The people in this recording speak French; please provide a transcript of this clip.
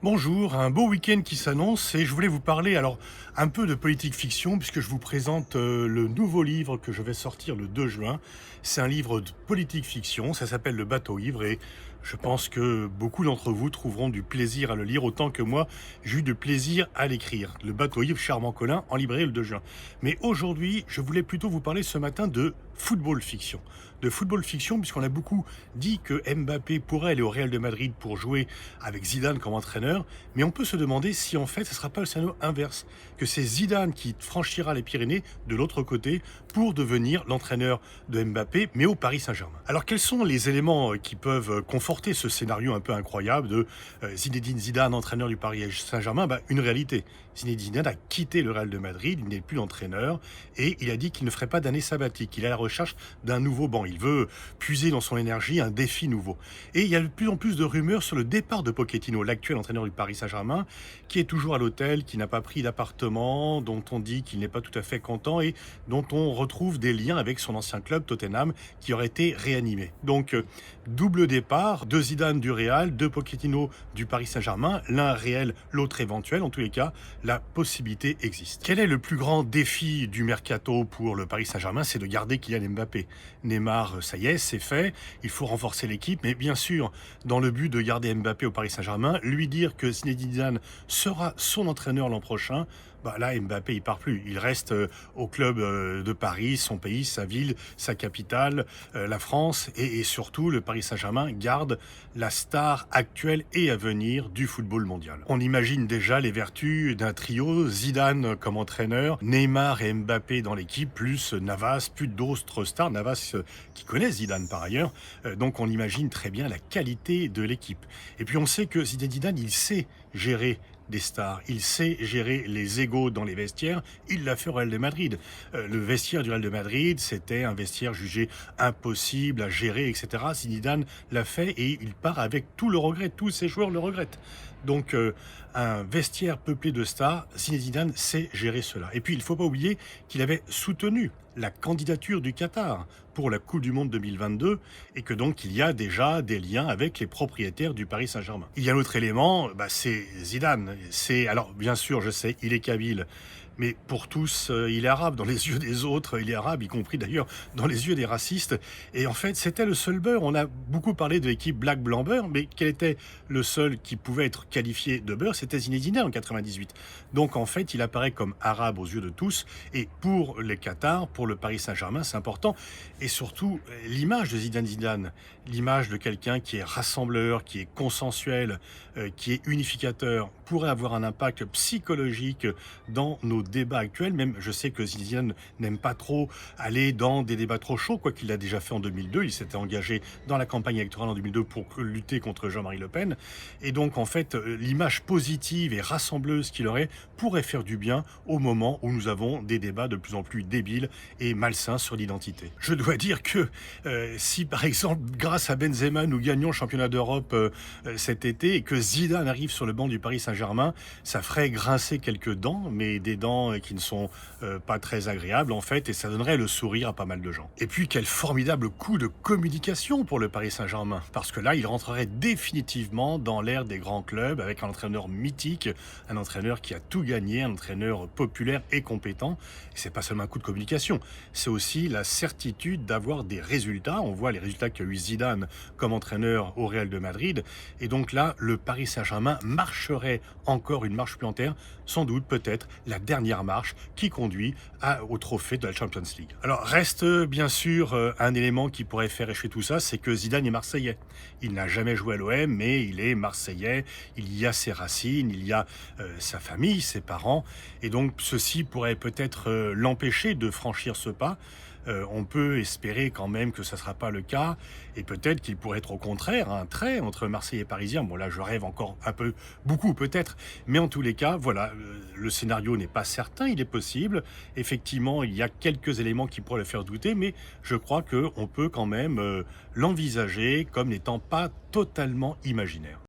Bonjour, un beau week-end qui s'annonce et je voulais vous parler alors un peu de politique fiction puisque je vous présente le nouveau livre que je vais sortir le 2 juin. C'est un livre de politique fiction, ça s'appelle Le bateau ivre et je pense que beaucoup d'entre vous trouveront du plaisir à le lire autant que moi j'ai eu de plaisir à l'écrire. Le bateau ivre, Charmant Colin, en librairie le 2 juin. Mais aujourd'hui, je voulais plutôt vous parler ce matin de football fiction. De football fiction puisqu'on a beaucoup dit que Mbappé pourrait aller au Real de Madrid pour jouer avec Zidane comme entraîneur, mais on peut se demander si en fait ce ne sera pas le scénario inverse, que c'est Zidane qui franchira les Pyrénées de l'autre côté pour devenir l'entraîneur de Mbappé, mais au Paris Saint-Germain. Alors quels sont les éléments qui peuvent conforter ce scénario un peu incroyable de Zinedine Zidane, entraîneur du Paris Saint-Germain? Une réalité. Zinedine Zidane a quitté le Real de Madrid, il n'est plus l'entraîneur, et il a dit qu'il ne ferait pas d'année sabbatique, il est à la recherche d'un nouveau banc, il veut puiser dans son énergie un défi nouveau. Et il y a de plus en plus de rumeurs sur le départ de Pochettino, l'actuel entraîneur du Paris Saint-Germain, qui est toujours à l'hôtel, qui n'a pas pris d'appartement, dont on dit qu'il n'est pas tout à fait content et dont on retrouve des liens avec son ancien club Tottenham qui aurait été réanimé. Donc double départ, de Zidane du Real, de Pochettino du Paris Saint-Germain, l'un réel, l'autre éventuel. En tous les cas, la possibilité existe. Quel est le plus grand défi du mercato pour le Paris Saint-Germain? C'est de garder Kylian Mbappé. Neymar, ça y est, c'est fait. Il faut renforcer l'équipe, mais bien sûr, dans le but de garder Mbappé au Paris Saint-Germain, lui dire que Zinedine Zidane sera son entraîneur l'an prochain, là, Mbappé, il part plus. Il reste au club de Paris, son pays, sa ville, sa capitale, la France, et surtout, le Paris Saint-Germain garde la star actuelle et à venir du football mondial. On imagine déjà les vertus d'un trio, Zidane comme entraîneur, Neymar et Mbappé dans l'équipe, plus Navas, plus d'autres stars, Navas qui connaît Zidane par ailleurs, donc on imagine très bien la qualité de l'équipe. Et puis on sait que Zinedine Zidane, il sait gérer des stars. Il sait gérer les égos dans les vestiaires. Il l'a fait au Real de Madrid. Le vestiaire du Real de Madrid, c'était un vestiaire jugé impossible à gérer, etc. Zidane l'a fait et il part avec tout le regret. Tous ses joueurs le regrettent. Donc, un vestiaire peuplé de stars, Zinedine Zidane sait gérer cela. Et puis, il ne faut pas oublier qu'il avait soutenu la candidature du Qatar pour la Coupe du Monde 2022 et que donc il y a déjà des liens avec les propriétaires du Paris Saint-Germain. Il y a un autre élément, c'est Zidane. Alors bien sûr, je sais, il est kabyle, mais pour tous, il est arabe. Dans les yeux des autres, il est arabe, y compris d'ailleurs dans les yeux des racistes. Et en fait, c'était le seul beurre. On a beaucoup parlé de l'équipe Black Blanc Beurre, mais quel était le seul qui pouvait être qualifié de beurre? C'était Zinedine Zidane en 98. Donc en fait, il apparaît comme arabe aux yeux de tous. Et pour les Qatars, pour le Paris Saint-Germain, c'est important. Et surtout, l'image de Zinedine Zidane, l'image de quelqu'un qui est rassembleur, qui est consensuel, qui est unificateur, pourrait avoir un impact psychologique dans nos débats actuels. Même, je sais que Zidane n'aime pas trop aller dans des débats trop chauds, quoi qu'il l'a déjà fait en 2002. Il s'était engagé dans la campagne électorale en 2002 pour lutter contre Jean-Marie Le Pen. Et donc, en fait, l'image positive et rassembleuse qu'il aurait pourrait faire du bien au moment où nous avons des débats de plus en plus débiles et malsains sur l'identité. Je dois dire que si, par exemple, grâce à Benzema, nous gagnons le championnat d'Europe cet été et que Zidane arrive sur le banc du Paris Saint-Germain, ça ferait grincer quelques dents, mais des dents qui ne sont pas très agréables en fait, et ça donnerait le sourire à pas mal de gens. Et puis quel formidable coup de communication pour le Paris Saint-Germain, parce que là, il rentrerait définitivement dans l'ère des grands clubs avec un entraîneur mythique, un entraîneur qui a tout gagné, un entraîneur populaire et compétent. Et c'est pas seulement un coup de communication, c'est aussi la certitude d'avoir des résultats. On voit les résultats qu'a eu Zidane comme entraîneur au Real de Madrid, et donc là, le Paris Saint-Germain marcherait encore une marche supplémentaire, sans doute peut-être la dernière marche qui conduit au trophée de la Champions League. Alors reste bien sûr un élément qui pourrait faire échouer tout ça, c'est que Zidane est marseillais. Il n'a jamais joué à l'OM, mais il est marseillais, il y a ses racines, il y a sa famille, ses parents, et donc ceci pourrait peut-être l'empêcher de franchir ce pas. On peut espérer quand même que ça ne sera pas le cas, et peut-être qu'il pourrait être au contraire un trait entre Marseille et Parisien. Bon là je rêve encore un peu, beaucoup peut-être, mais en tous les cas, voilà, le scénario n'est pas certain, il est possible. Effectivement, il y a quelques éléments qui pourraient le faire douter, mais je crois qu'on peut quand même l'envisager comme n'étant pas totalement imaginaire.